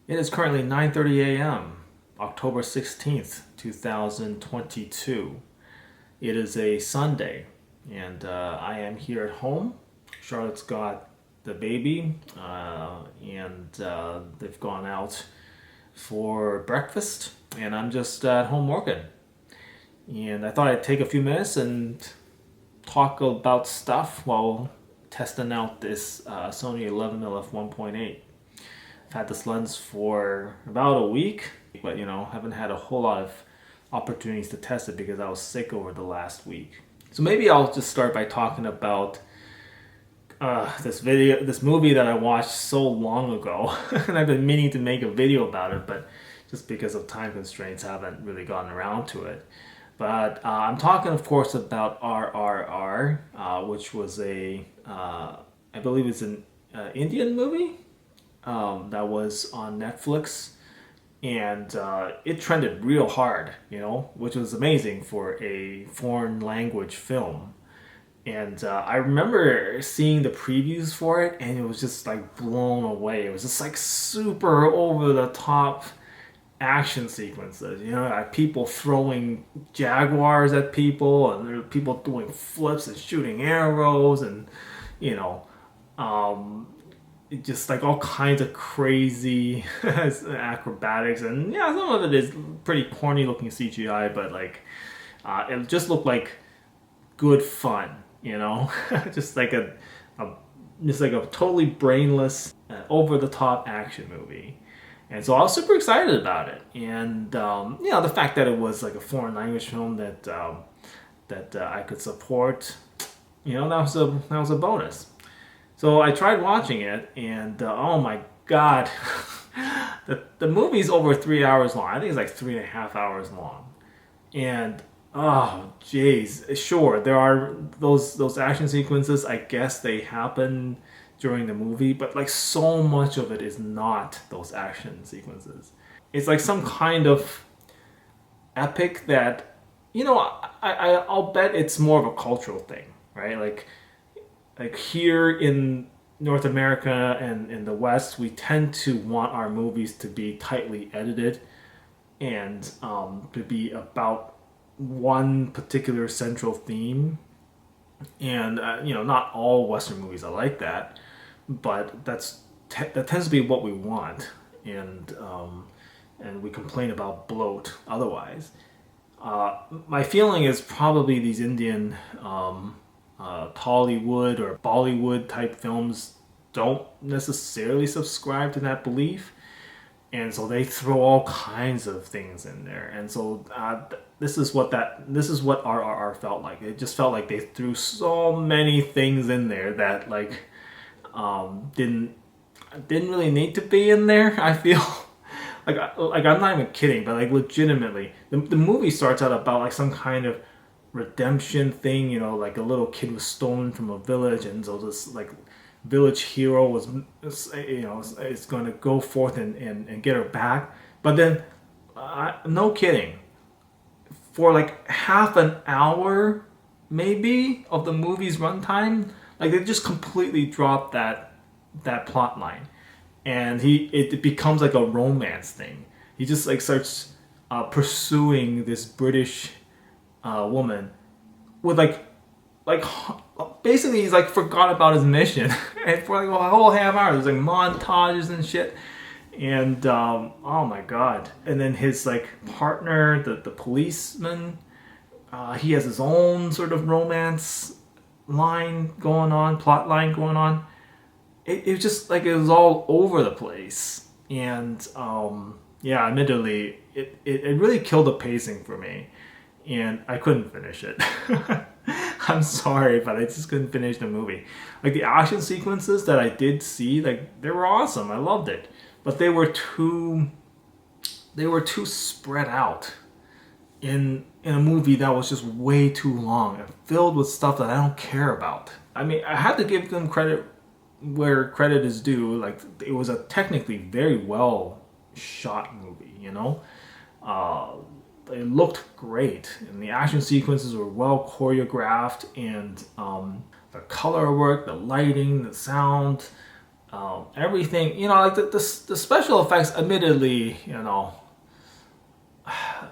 It is currently 9:30 a.m., October 16th, 2022. It is a Sunday, and I am here at home. Charlotte's got the baby, and they've gone out for breakfast, and I'm just at home working. And I thought I'd take a few minutes and talk about stuff while testing out this Sony 11mm f1.8. I've had this lens for about a week, but haven't had a whole lot of opportunities to test it because I was sick over the last week. So maybe I'll just start by talking about this movie that I watched so long ago, and I've been meaning to make a video about it, but just because of time constraints, I haven't really gotten around to it. But I'm talking, of course, about RRR, which was I believe it's an Indian movie that was on Netflix, and it trended real hard, which was amazing for a foreign language film. And I remember seeing the previews for it, and it was just like blown away. It was just like super over the top action sequences. Like people throwing jaguars at people, and there were people doing flips and shooting arrows, and you know, um, just like all kinds of crazy acrobatics. And yeah, some of it is pretty corny looking CGI, but like it just looked like good fun. Just like a just like a totally brainless, over the top action movie. And so I was super excited about it, and the fact that it was like a foreign language film that I could support, that was a bonus. So I tried watching it, and oh my god, the movie's over 3 hours long. I think it's like 3.5 hours long, and oh jeez, sure there are those action sequences. I guess they happen during the movie, but like so much of it is not those action sequences. It's like some kind of epic that I'll bet it's more of a cultural thing, right? Like here in North America and in the West, we tend to want our movies to be tightly edited and to be about one particular central theme. And not all Western movies are like that, but that tends to be what we want, and we complain about bloat otherwise. My feeling is probably these Indian Tollywood or Bollywood type films don't necessarily subscribe to that belief, and so they throw all kinds of things in there. And so this is what RRR felt like. It just felt like they threw so many things in there that like didn't really need to be in there. I feel like I'm not even kidding, but like legitimately, the movie starts out about like some kind of redemption thing. Like a little kid was stolen from a village, and so this like village hero was is going to go forth and get her back. But then, no kidding, for like half an hour maybe of the movie's runtime, like they just completely dropped that plot line, and it becomes like a romance thing. He just like starts pursuing this British woman with like basically he's like forgot about his mission and for like a whole half hour there's like montages and shit. And oh my god. And then his like partner, the policeman, he has his own sort of romance plot line going on. It was just like it was all over the place. And yeah, admittedly it really killed the pacing for me, and I couldn't finish it. I'm sorry, but I just couldn't finish the movie. Like the action sequences that I did see, like they were awesome. I loved it, but they were too spread out in a movie that was just way too long and filled with stuff that I don't care about. I mean, I have to give them credit where credit is due. Like it was a technically very well shot movie. It looked great, and the action sequences were well choreographed, and the color work, the lighting, the sound, everything, like the special effects, admittedly,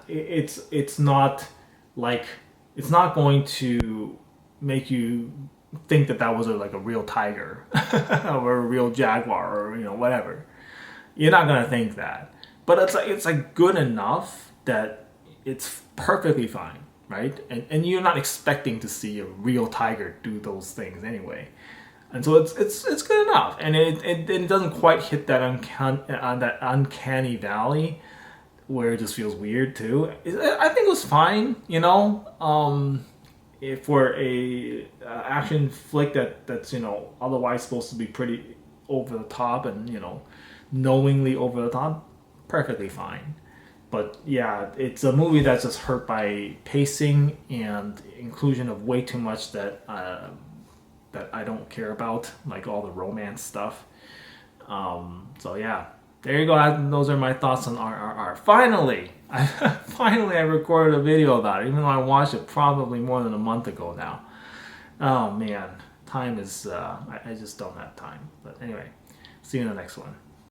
it's not like, it's not going to make you think that that was like a real tiger or a real jaguar or whatever. You're not gonna think that, but it's like good enough that it's perfectly fine, right? And you're not expecting to see a real tiger do those things anyway, and so it's good enough, and it doesn't quite hit that uncanny valley where it just feels weird too. I think it was fine, for a action flick that's otherwise supposed to be pretty over the top and knowingly over the top, perfectly fine. But yeah, it's a movie that's just hurt by pacing and inclusion of way too much that I don't care about, like all the romance stuff. So yeah, there you go. Those are my thoughts on RRR. Finally, I recorded a video about it, even though I watched it probably more than a month ago now. Oh man, time is I just don't have time. But anyway, see you in the next one.